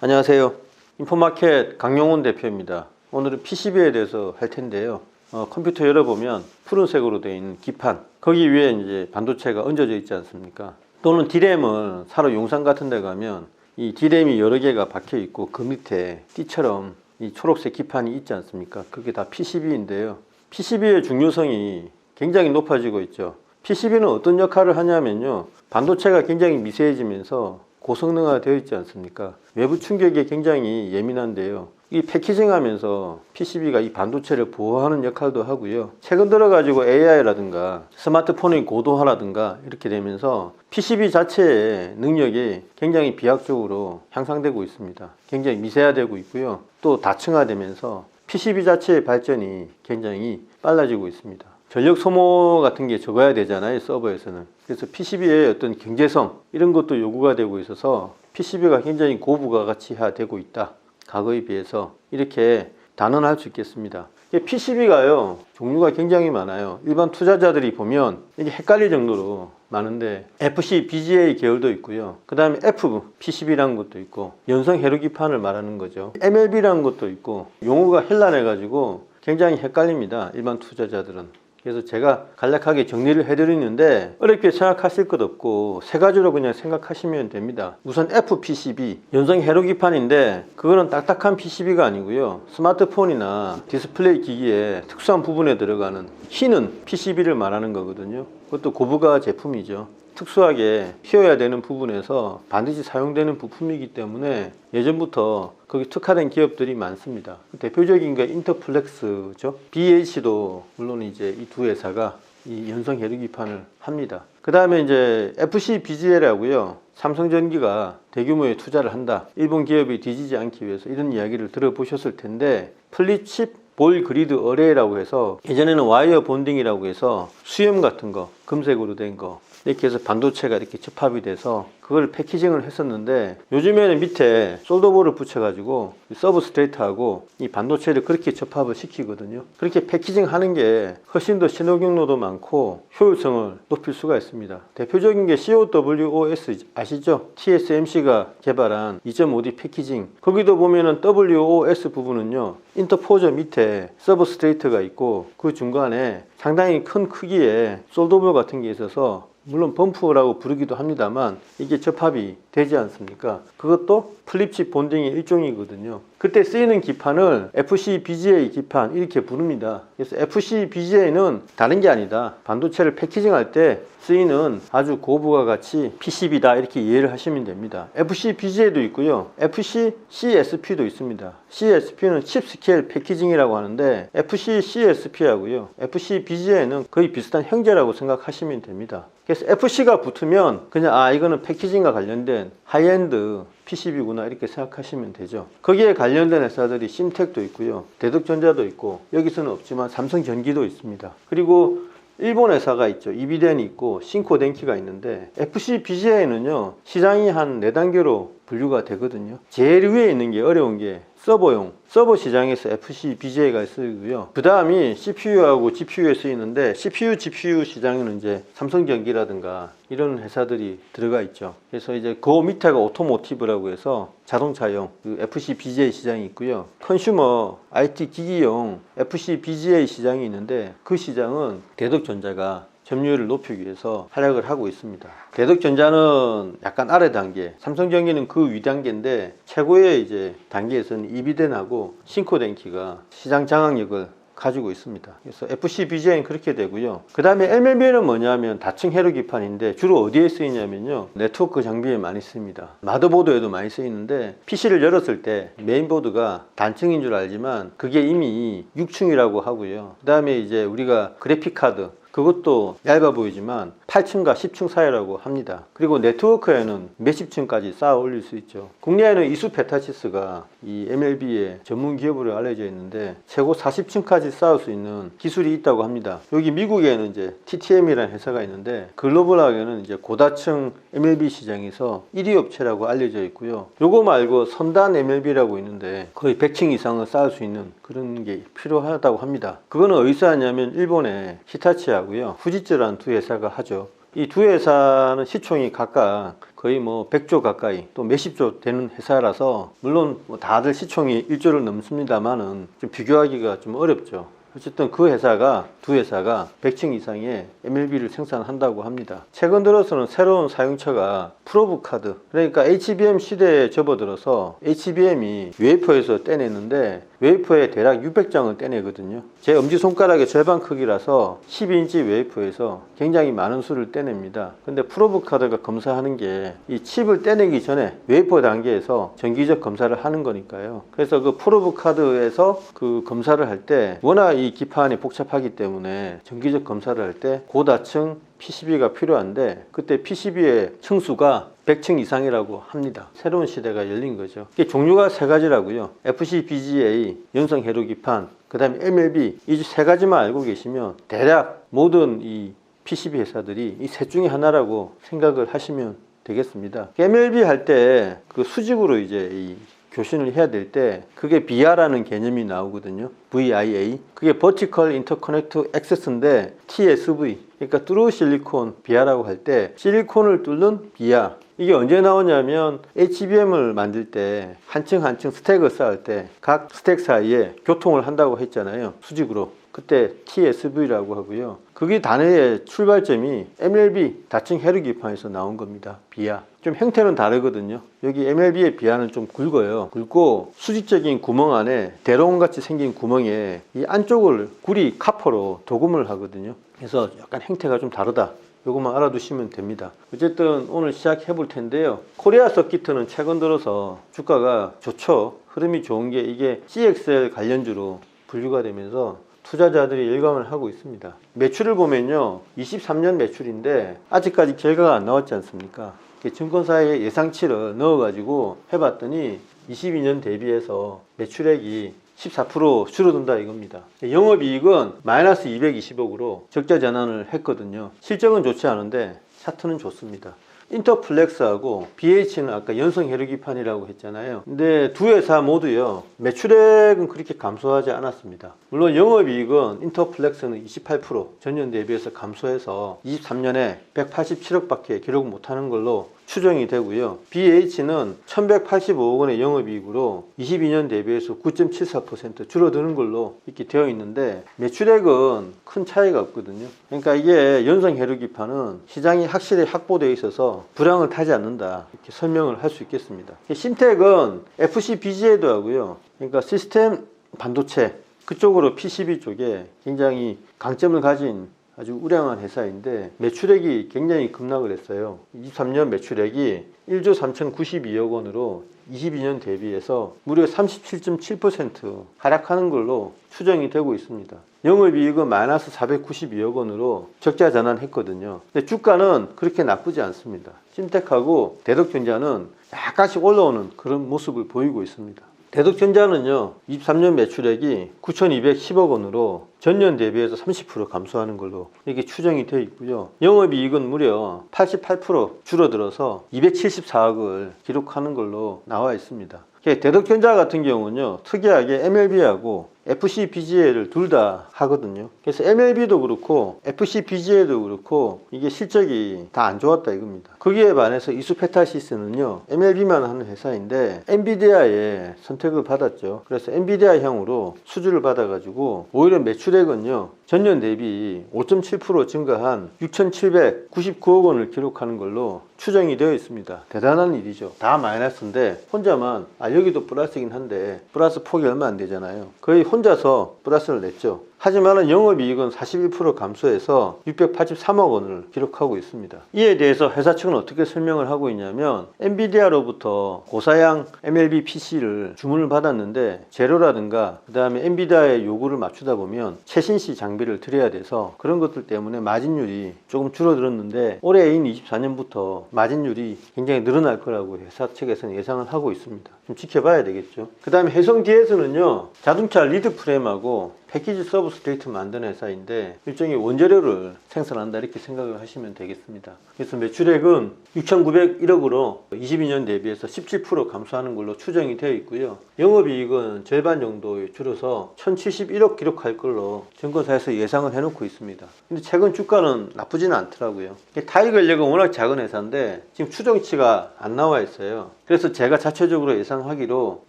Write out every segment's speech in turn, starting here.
안녕하세요. 인포마켓 강용훈 대표입니다. 오늘은 PCB에 대해서 할 텐데요. 컴퓨터 열어보면 푸른색으로 되어 있는 기판, 거기 위에 이제 반도체가 얹어져 있지 않습니까? 또는 D램은 사로 용산 같은 데 가면 이 D램이 여러 개가 박혀 있고 그 밑에 띠처럼 이 초록색 기판이 있지 않습니까? 그게 다 PCB인데요. PCB의 중요성이 굉장히 높아지고 있죠. PCB는 어떤 역할을 하냐면요, 반도체가 굉장히 미세해지면서 고성능화 되어 있지 않습니까? 외부 충격에 굉장히 예민한데요. 이 패키징 하면서 PCB가 이 반도체를 보호하는 역할도 하고요. 최근 들어 가지고 AI라든가 스마트폰의 고도화라든가 이렇게 되면서 PCB 자체의 능력이 굉장히 비약적으로 향상되고 있습니다. 굉장히 미세화되고 있고요. 또 다층화되면서 PCB 자체의 발전이 굉장히 빨라지고 있습니다. 전력 소모 같은 게 적어야 되잖아요, 서버에서는. 그래서 PCB의 어떤 경제성 이런 것도 요구가 되고 있어서 PCB가 굉장히 고부가가치화되고 있다, 과거에 비해서, 이렇게 단언할 수 있겠습니다. PCB가요 종류가 굉장히 많아요. 일반 투자자들이 보면 이게 헷갈릴 정도로 많은데 FC, BGA 계열도 있고요. 그 다음에 FPCB라는 것도 있고, 연성 해로기판을 말하는 거죠. MLB라는 것도 있고, 용어가 헬란해 가지고 굉장히 헷갈립니다, 일반 투자자들은. 그래서 제가 간략하게 정리를 해드리는데 어렵게 생각하실 것 없고 세 가지로 그냥 생각하시면 됩니다. 우선 FPCB, 연성 해로기판인데 그거는 딱딱한 PCB가 아니고요, 스마트폰이나 디스플레이 기기의 특수한 부분에 들어가는 휘는 PCB를 말하는 거거든요. 그것도 고부가 제품이죠. 특수하게 휘어야 되는 부분에서 반드시 사용되는 부품이기 때문에 예전부터 거기 특화된 기업들이 많습니다. 대표적인 게 인터플렉스죠. BH도 물론 이제 이 두 회사가 이 연성 해로기판을 합니다. 그 다음에 이제 FCBGA라고요. 삼성전기가 대규모의 투자를 한다, 일본 기업이 뒤지지 않기 위해서, 이런 이야기를 들어보셨을 텐데, 플립칩 볼 그리드 어레이라고 해서 예전에는 와이어 본딩이라고 해서 수염 같은 거, 금색으로 된 거 이렇게 해서 반도체가 이렇게 접합이 돼서 그걸 패키징을 했었는데, 요즘에는 밑에 솔더볼을 붙여가지고 서브스트레이트하고 이 반도체를 그렇게 접합을 시키거든요. 그렇게 패키징 하는 게 훨씬 더 신호 경로도 많고 효율성을 높일 수가 있습니다. 대표적인 게 COWOS 아시죠? TSMC가 개발한 2.5D 패키징. 거기도 보면은 WOS 부분은요, 인터포저 밑에 서브스트레이트가 있고 그 중간에 상당히 큰 크기의 솔더볼 같은 게 있어서, 물론 범프라고 부르기도 합니다만 이게 접합이 되지 않습니까? 그것도 플립칩 본딩의 일종이거든요. 그때 쓰이는 기판을 FCBGA 기판 이렇게 부릅니다. 그래서 FCBGA는 다른 게 아니다, 반도체를 패키징할 때 쓰이는 아주 고부가가치 PCB다, 이렇게 이해를 하시면 됩니다. FCBGA도 있고요, FCCSP도 있습니다. CSP는 칩 스케일 패키징이라고 하는데 FCCSP하고요 FCBGA는 거의 비슷한 형제라고 생각하시면 됩니다. 그래서 FC가 붙으면 그냥 이거는 패키징과 관련된 하이엔드 PCB구나, 이렇게 생각하시면 되죠. 거기에 관련된 회사들이 심텍도 있고요, 대덕전자도 있고, 여기서는 없지만 삼성전기도 있습니다. 그리고 일본 회사가 있죠. 이비덴이 있고 신코덴키가 있는데, FCBGA는요 시장이 한 4단계로 분류가 되거든요. 제일 위에 있는 게 어려운 게 서버용, 서버 시장에서 FCBGA가 쓰이고요. 그 다음이 CPU하고 GPU에 쓰이는데, CPU, GPU 시장에는 이제 삼성전기라든가 이런 회사들이 들어가 있죠. 그래서 이제 그 밑에가 오토모티브라고 해서 자동차용 그 FCBGA 시장이 있고요. 컨슈머 IT 기기용 FCBGA 시장이 있는데, 그 시장은 대덕전자가 점유율을 높이기 위해서 활약을 하고 있습니다. 대덕전자는 약간 아래 단계, 삼성전기는 그 위 단계인데, 최고의 이제 단계에서는 이비덴하고 신코덴키가 시장 장악력을 가지고 있습니다. 그래서 FCBGA는 그렇게 되고요. 그 다음에 MLB는 뭐냐면 다층 해로기판인데, 주로 어디에 쓰이냐면요, 네트워크 장비에 많이 씁니다. 마더보드에도 많이 쓰이는데, PC를 열었을 때 메인보드가 단층인 줄 알지만 그게 이미 6층이라고 하고요. 그 다음에 이제 우리가 그래픽카드, 그것도 얇아 보이지만 8층과 10층 사이라고 합니다. 그리고 네트워크에는 몇십 층까지 쌓아 올릴 수 있죠. 국내에는 이수페타치스가 이 MLB의 전문 기업으로 알려져 있는데 최고 40층까지 쌓을 수 있는 기술이 있다고 합니다. 여기 미국에는 이제 TTM이라는 회사가 있는데, 글로벌하게는 이제 고다층 MLB 시장에서 1위 업체라고 알려져 있고요. 요거 말고 선단 MLB라고 있는데 거의 100층 이상을 쌓을 수 있는 그런 게 필요하다고 합니다. 그거는 어디서 하냐면 일본의 히타치하고요, 후지츠라는 두 회사가 하죠. 이 두 회사는 시총이 각각 거의 뭐 100조 가까이 또 몇십조 되는 회사라서 물론 뭐 다들 시총이 1조를 넘습니다만은 좀 비교하기가 좀 어렵죠. 어쨌든 그 회사가 두 회사가 100층 이상의 MLB를 생산한다고 합니다. 최근 들어서는 새로운 사용처가 프로브 카드, 그러니까 HBM 시대에 접어들어서 HBM이 웨이퍼에서 떼내는데 웨이퍼에 대략 600장을 떼내거든요. 제 엄지손가락의 절반 크기라서 12인치 웨이퍼에서 굉장히 많은 수를 떼냅니다. 근데 프로브 카드가 검사하는 게 이 칩을 떼내기 전에 웨이퍼 단계에서 정기적 검사를 하는 거니까요. 그래서 그 프로브 카드에서 그 검사를 할 때 워낙 이 기판이 복잡하기 때문에 정기적 검사를 할 때 고다층 PCB가 필요한데 그때 PCB의 층수가 100층 이상이라고 합니다. 새로운 시대가 열린 거죠. 이게 종류가 세 가지라고요. FCBGA, 연성 회로 기판, 그 다음에 MLB, 이 세 가지만 알고 계시면 대략 모든 이 PCB 회사들이 이 셋 중에 하나라고 생각을 하시면 되겠습니다. MLB 할 때 그 수직으로 이제 이 교신을 해야 될 때 그게 BR라는 개념이 나오거든요. VIA. 그게 Vertical Interconnect Access인데 TSV. 그러니까 뚜루 실리콘 BR라고 할 때 실리콘을 뚫는 BR. 이게 언제 나오냐면 HBM을 만들 때 한 층 한 층 스택을 쌓을 때 각 스택 사이에 교통을 한다고 했잖아요. 수직으로. 그때 TSV라고 하고요. 그게 단어의 출발점이 MLB 다층 해류 기판에서 나온 겁니다. 비아. 좀 형태는 다르거든요. 여기 MLB의 비아는 좀 굵어요. 굵고 수직적인 구멍 안에 대롱같이 생긴 구멍에 이 안쪽을 구리 카퍼로 도금을 하거든요. 그래서 약간 형태가 좀 다르다. 이것만 알아두시면 됩니다. 어쨌든 오늘 시작해 볼 텐데요. 코리아 서킷은 최근 들어서 주가가 좋죠. 흐름이 좋은 게 이게 CXL 관련주로 분류가 되면서 투자자들이 일감을 하고 있습니다. 매출을 보면요, 23년 매출인데 아직까지 결과가 안 나왔지 않습니까? 증권사의 예상치를 넣어가지고 해봤더니 22년 대비해서 매출액이 14% 줄어든다 이겁니다. 영업이익은 마이너스 220억으로 적자 전환을 했거든요. 실적은 좋지 않은데 차트는 좋습니다. 인터플렉스하고 BH는 아까 연성 혈유기판이라고 했잖아요. 근데 두 회사 모두요, 매출액은 그렇게 감소하지 않았습니다. 물론 영업이익은 인터플렉스는 28% 전년 대비해서 감소해서 23년에 187억밖에 기록 못하는 걸로 추정이 되고요. BH는 1185억 원의 영업이익으로 22년 대비해서 9.74% 줄어드는 걸로 이렇게 되어 있는데 매출액은 큰 차이가 없거든요. 그러니까 이게 연성 혈유기판은 시장이 확실히 확보되어 있어서 불황을 타지 않는다 이렇게 설명을 할 수 있겠습니다. 심텍은 FCBGA도 하고요. 그러니까 시스템 반도체 그쪽으로 PCB 쪽에 굉장히 강점을 가진 아주 우량한 회사인데 매출액이 굉장히 급락을 했어요. 23년 매출액이 1조 3,092억 원으로 22년 대비해서 무려 37.7% 하락하는 걸로 추정이 되고 있습니다. 영업이익은 마이너스 492억 원으로 적자 전환했거든요. 근데 주가는 그렇게 나쁘지 않습니다. 심텍하고 대덕전자는 약간씩 올라오는 그런 모습을 보이고 있습니다. 대덕전자는요, 23년 매출액이 9,210억 원으로 전년 대비해서 30% 감소하는 걸로 이렇게 추정이 되어 있고요. 영업이익은 무려 88% 줄어들어서 274억을 기록하는 걸로 나와 있습니다. 대덕전자 같은 경우는요, 특이하게 MLB하고 FCBGA를 둘 다 하거든요. 그래서 MLB도 그렇고 FCBGA도 그렇고 이게 실적이 다 안 좋았다 이겁니다. 거기에 반해서 이수페타시스는요, MLB만 하는 회사인데 엔비디아의 선택을 받았죠. 그래서 엔비디아형으로 수주를 받아가지고 오히려 매출액은요, 전년 대비 5.7% 증가한 6,799억 원을 기록하는 걸로 추정이 되어 있습니다. 대단한 일이죠. 다 마이너스인데 혼자만 여기도 플러스이긴 한데 플러스 폭이 얼마 안 되잖아요. 거의 혼자서 플러스를 냈죠. 하지만 영업이익은 41% 감소해서 683억 원을 기록하고 있습니다. 이에 대해서 회사 측은 어떻게 설명을 하고 있냐면 엔비디아로부터 고사양 MLB PC를 주문을 받았는데 재료라든가 그 다음에 엔비디아의 요구를 맞추다 보면 최신식 장비를 들여야 돼서 그런 것들 때문에 마진율이 조금 줄어들었는데 올해인 24년부터 마진율이 굉장히 늘어날 거라고 회사 측에서는 예상을 하고 있습니다. 좀 지켜봐야 되겠죠. 그 다음에 해성 DS는요, 자동차 리드 프레임하고 패키지 서비스 데이트 만드는 회사인데 일종의 원재료를 생산한다 이렇게 생각을 하시면 되겠습니다. 그래서 매출액은 6,901억으로 22년 대비해서 17% 감소하는 걸로 추정이 되어 있고요. 영업이익은 절반 정도 줄어서 1,071억 기록할 걸로 증권사에서 예상을 해놓고 있습니다. 근데 최근 주가는 나쁘지는 않더라고요. 타이거인력은 워낙 작은 회사인데 지금 추정치가 안 나와 있어요. 그래서 제가 자체적으로 예상하기로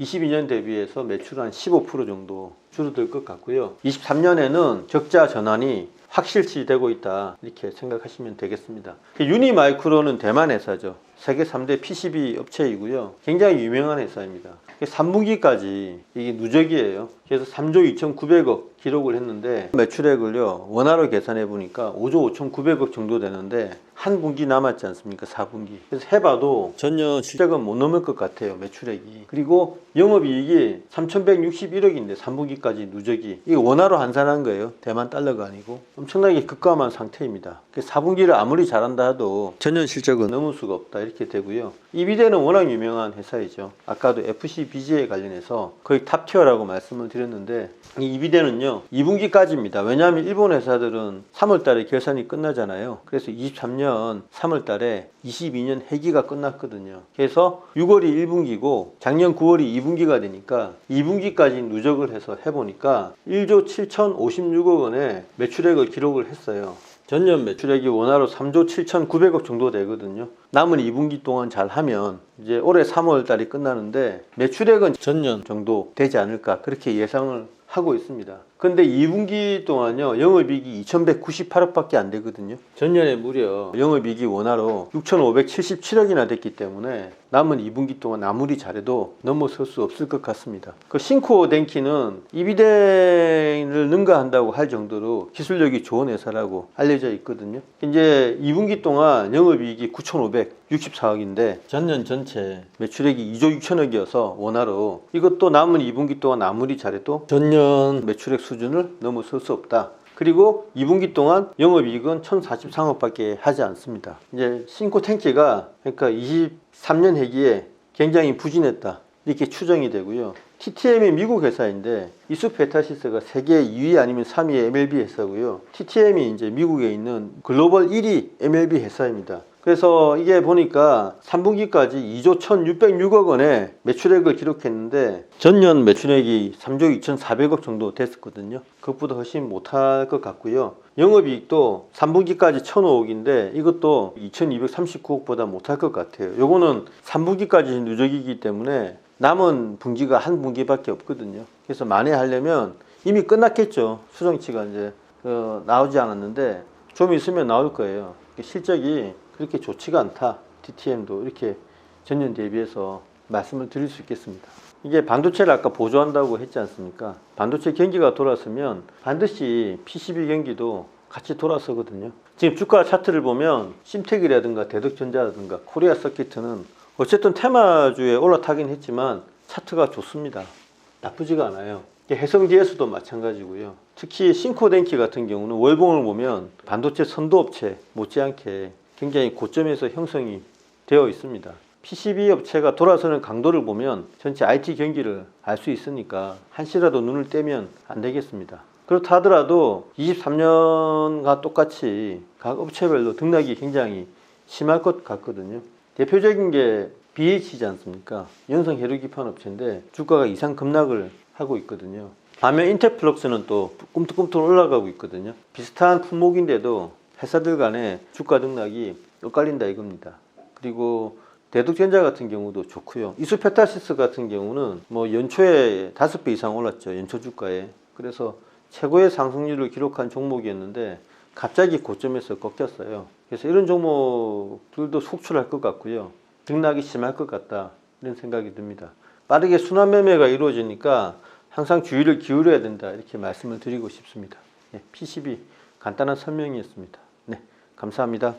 22년 대비해서 매출 한 15% 정도 줄어들 것 같고요. 23년에는 적자 전환이 확실시 되고 있다 이렇게 생각하시면 되겠습니다. 유니마이크로는 대만 회사죠. 세계 3대 PCB 업체이고요. 굉장히 유명한 회사입니다. 3분기까지 이게 누적이에요. 그래서 3조 2,900억 기록을 했는데 매출액을요 원화로 계산해 보니까 5조 5,900억 정도 되는데 한 분기 남았지 않습니까? 4분기. 그래서 해봐도 전년 실적은 못 넘을 것 같아요. 매출액이. 그리고 영업이익이 3,161억인데 3분기까지 누적이. 이게 원화로 환산한 거예요. 대만 달러가 아니고. 엄청나게 급감한 상태입니다. 4분기를 아무리 잘한다 해도 전년 실적은 넘을 수가 없다 이렇게 되고요. 이비대는 워낙 유명한 회사이죠. 아까도 FCBGA 관련해서 거의 탑티어라고 말씀을 드렸는데 이 이비대는요 2분기까지입니다. 왜냐하면 일본 회사들은 3월달에 결산이 끝나잖아요. 그래서 23년 3월달에 22년 해기가 끝났거든요. 그래서 6월이 1분기고 작년 9월이 2분기가 되니까 2분기까지 누적을 해서 해보니까 1조 7,056억 원의 매출액을 기록을 했어요. 전년 매출액이 원화로 3조 7,900억 정도 되거든요. 남은 2분기 동안 잘하면 이제 올해 3월 달이 끝나는데 매출액은 전년 정도 되지 않을까 그렇게 예상을 하고 있습니다. 근데 2분기 동안요 영업이익이 2,198억 밖에 안 되거든요. 전년에 무려 영업이익이 원화로 6,577억이나 됐기 때문에 남은 2분기 동안 아무리 잘해도 넘어설 수 없을 것 같습니다. 그 신코 덴키는 이비대를 능가한다고 할 정도로 기술력이 좋은 회사라고 알려져 있거든요. 이제 2분기 동안 영업이익이 9,564억인데 전년 전체 매출액이 2조 6천억이어서 원화로 이것도 남은 2분기 동안 아무리 잘해도 전년 매출액 수준을 넘어설 수 없다. 그리고 2분기 동안 영업이익은 1,043억 밖에 하지 않습니다. 이제 신코탱키가 그러니까 23년 해기에 굉장히 부진했다. 이렇게 추정이 되고요. TTM이 미국 회사인데 이수페타시스가 세계 2위 아니면 3위 MLB 회사고요. TTM이 이제 미국에 있는 글로벌 1위 MLB 회사입니다. 그래서 이게 보니까 3분기까지 2조 1,606억 원의 매출액을 기록했는데 전년 매출액이 3조 2,400억 정도 됐었거든요. 그것보다 훨씬 못할 것 같고요. 영업이익도 3분기까지 1,005억인데 이것도 2,239억보다 못할 것 같아요. 요거는 3분기까지 누적이기 때문에 남은 분기가 한 분기밖에 없거든요. 그래서 만회하려면 이미 끝났겠죠. 수정치가 이제 나오지 않았는데 좀 있으면 나올 거예요. 실적이 그렇게 좋지가 않다. TTM도 이렇게 전년 대비해서 말씀을 드릴 수 있겠습니다. 이게 반도체를 아까 보조한다고 했지 않습니까? 반도체 경기가 돌아서면 반드시 PCB 경기도 같이 돌아서거든요. 지금 주가 차트를 보면 심텍이라든가 대덕전자라든가 코리아 서키트는 어쨌든 테마주에 올라타긴 했지만 차트가 좋습니다. 나쁘지가 않아요. 해성DS도 마찬가지고요. 특히 신코덴키 같은 경우는 월봉을 보면 반도체 선도업체 못지않게 굉장히 고점에서 형성이 되어 있습니다. PCB 업체가 돌아서는 강도를 보면 전체 IT 경기를 알 수 있으니까 한시라도 눈을 떼면 안 되겠습니다. 그렇다 하더라도 23년과 똑같이 각 업체별로 등락이 굉장히 심할 것 같거든요. 대표적인 게 BH이지 않습니까? 연성 해류기판 업체인데 주가가 이상 급락을 하고 있거든요. 반면 인텔플럭스는 또 꿈틀꿈틀 올라가고 있거든요. 비슷한 품목인데도 회사들 간의 주가 등락이 엇갈린다 이겁니다. 그리고 대덕전자 같은 경우도 좋고요. 이수페타시스 같은 경우는 뭐 연초에 5배 이상 올랐죠. 연초 주가에. 그래서 최고의 상승률을 기록한 종목이었는데 갑자기 고점에서 꺾였어요. 그래서 이런 종목들도 속출할 것 같고요. 등락이 심할 것 같다 이런 생각이 듭니다. 빠르게 순환 매매가 이루어지니까 항상 주의를 기울여야 된다 이렇게 말씀을 드리고 싶습니다. PCB 간단한 설명이었습니다. 네, 감사합니다.